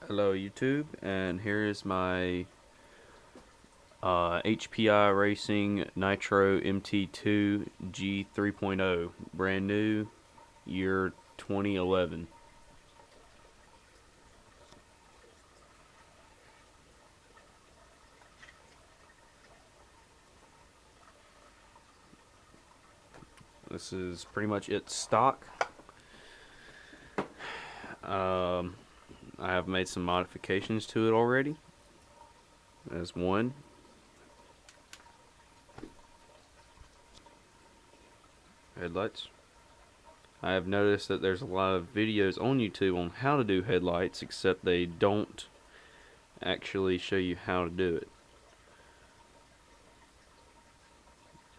Hello YouTube, and here is my HPI Racing Nitro MT2 G3.0, brand new, year 2011. This is pretty much its stock. I have made some modifications to it already. As one. Headlights. I have noticed that there's a lot of videos on YouTube on how to do headlights, except they don't actually show you how to do it.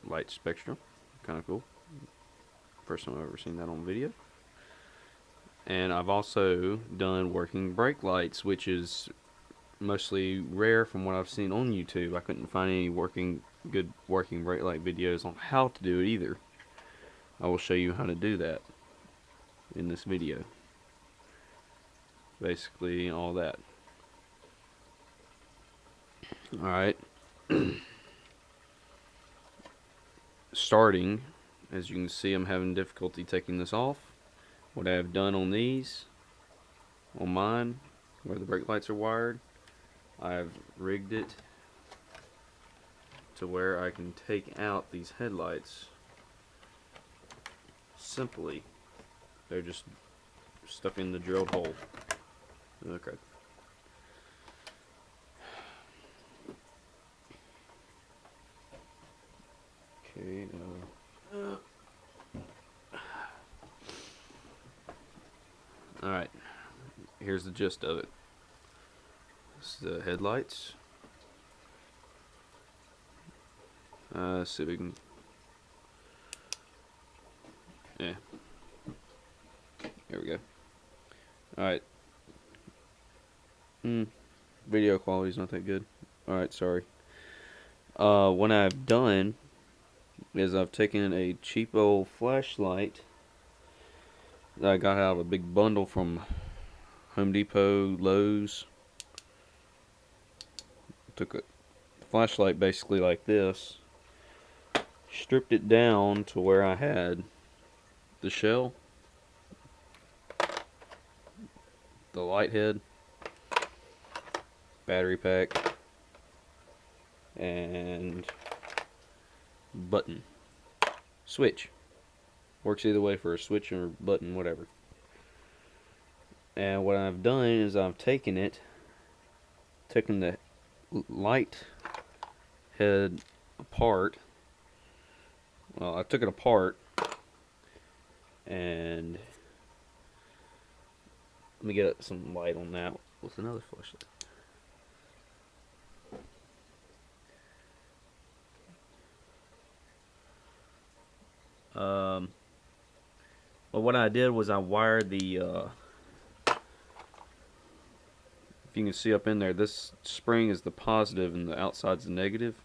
Light spectrum, kind of cool. First time I've ever seen that on video. And I've also done working brake lights, which is mostly rare from what I've seen on YouTube. I couldn't find any good working brake light videos on how to do it either. I will show you how to do that in this video. Basically all that. Alright. Starting, as you can see, I'm having difficulty taking this off. What I have done on these, on mine, where the brake lights are wired, I've rigged it to where I can take out these headlights simply. They're just stuck in the drilled hole. Okay. Okay. Alright. Here's the gist of it. This is the headlights. Let's see if we can. Yeah. Here we go. Alright. Video quality's not that good. Alright, sorry. What I've done is I've taken a cheap old flashlight that I got out of a big bundle from Home Depot, Lowe's. Took a flashlight basically like this, stripped it down to where I had the shell, the light head, battery pack, and button. Switch. Works either way for a switch or button, whatever. And what I've done is I've taken the light head apart. Well, I took it apart, and let me get some light on that with another flashlight. Well, what I did was I wired the, if you can see up in there, this spring is the positive and the outside's the negative.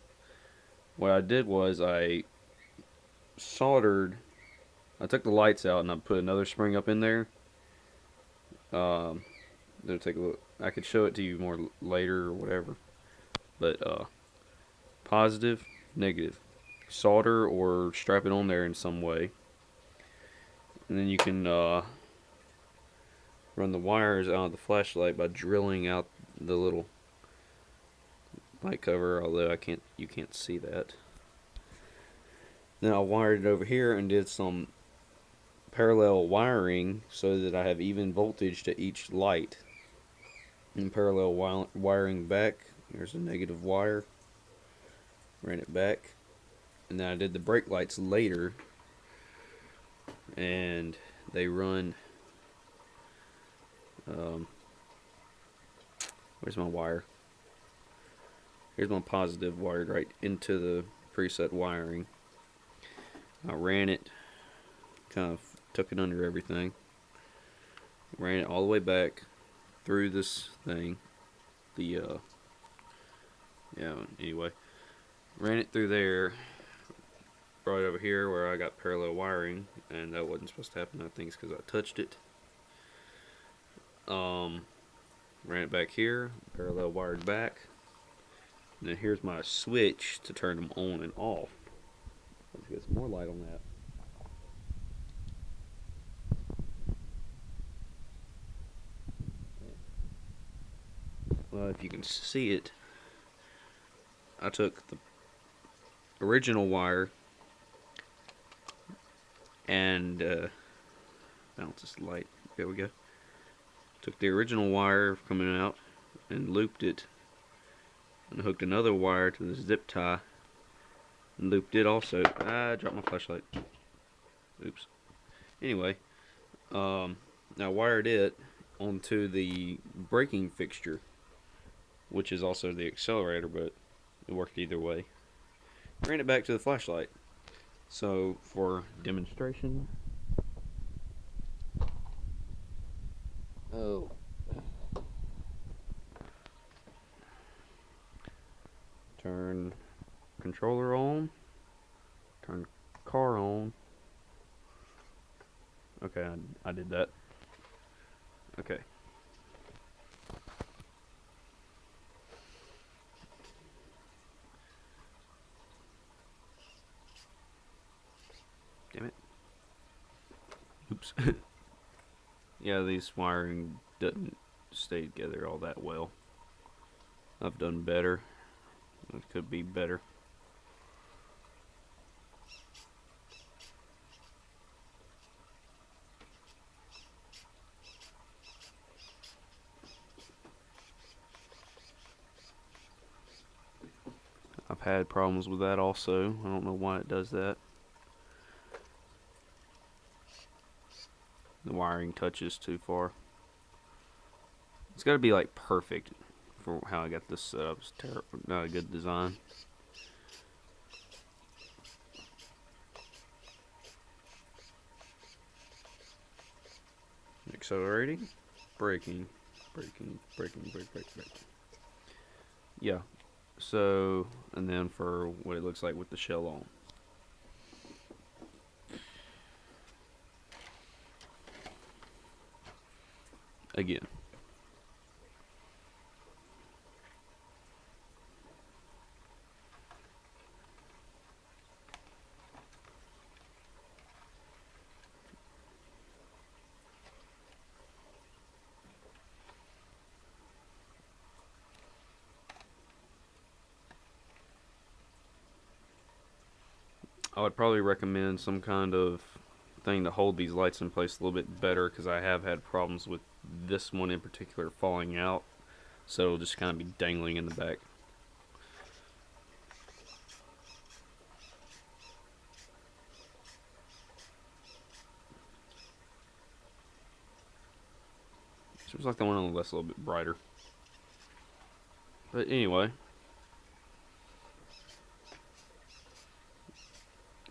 What I did was I took the lights out and I put another spring up in there. Take a look. I could show it to you more later or whatever. But positive, negative. Solder or strap it on there in some way. And then you can run the wires out of the flashlight by drilling out the little light cover, although you can't see that. Then I wired it over here and did some parallel wiring so that I have even voltage to each light. And parallel wiring back. Here's a negative wire. Ran it back. And then I did the brake lights later. And they run. Where's my wire? Here's my positive wired right into the preset wiring. I ran it, kind of took it under everything, ran it all the way back through this thing. Anyway, ran it through there, brought it over here where I got parallel wiring, and that wasn't supposed to happen. I think it's because I touched it. ran it back here, parallel wired back. And then here's my switch to turn them on and off. Let's get some more light on that. Well, if you can see it, I took the original wire and balance this light. There we go. Took the original wire coming out and looped it, and hooked another wire to the zip tie and looped it also. I dropped my flashlight. Oops. Anyway, I wired it onto the braking fixture, which is also the accelerator, but it worked either way. Ran it back to the flashlight. So for demonstration, turn controller on, turn car on. Okay, I did that. Okay. Damn it. Oops. Yeah, these wiring doesn't stay together all that well. I've done better. It could be better. I've had problems with that also. I don't know why it does that. The wiring touches too far. It's got to be like perfect for how I got this set up. It's terrible, not a good design. Accelerating, braking, braking, braking, brake, brake, brake. Yeah. So, and then for what it looks like with the shell on. Again. I would probably recommend some kind of thing to hold these lights in place a little bit better, because I have had problems with this one in particular falling out, so it'll just kind of be dangling in the back. Seems like the one on the left's a little bit brighter. But anyway.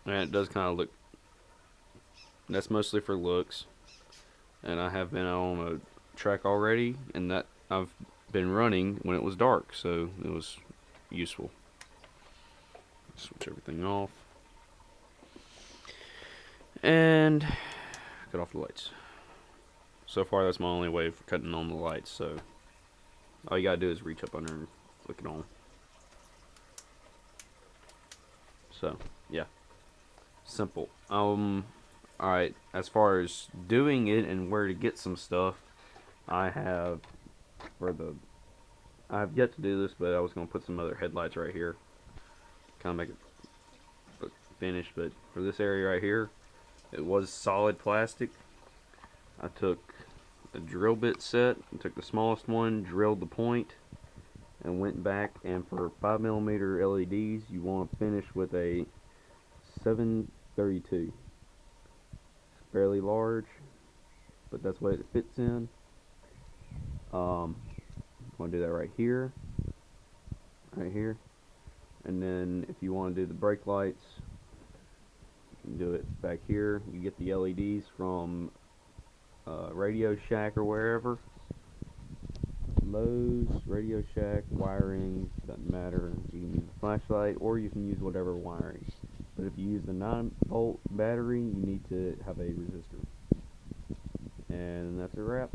And it does kind of look, that's mostly for looks. And I have been on a track already, and that I've been running when it was dark, so it was useful. Switch everything off. And cut off the lights. So far, that's my only way for cutting on the lights, so all you gotta do is reach up under and flick it on. So, yeah. Simple. Alright, as far as doing it and where to get some stuff, I have yet to do this, but I was going to put some other headlights right here. Kind of make it look finished, but for this area right here, it was solid plastic. I took a drill bit set and took the smallest one, drilled the point, and went back, and for 5mm LEDs, you want to finish with a 732. It's fairly large, but that's what it fits in. I'm going to do that right here, and then if you want to do the brake lights, you can do it back here. You get the LEDs from Radio Shack or wherever. Lowe's, Radio Shack, wiring, doesn't matter. You can use a flashlight, or you can use whatever wiring. But if you use the 9-volt battery, you need to have a resistor. And that's a wrap.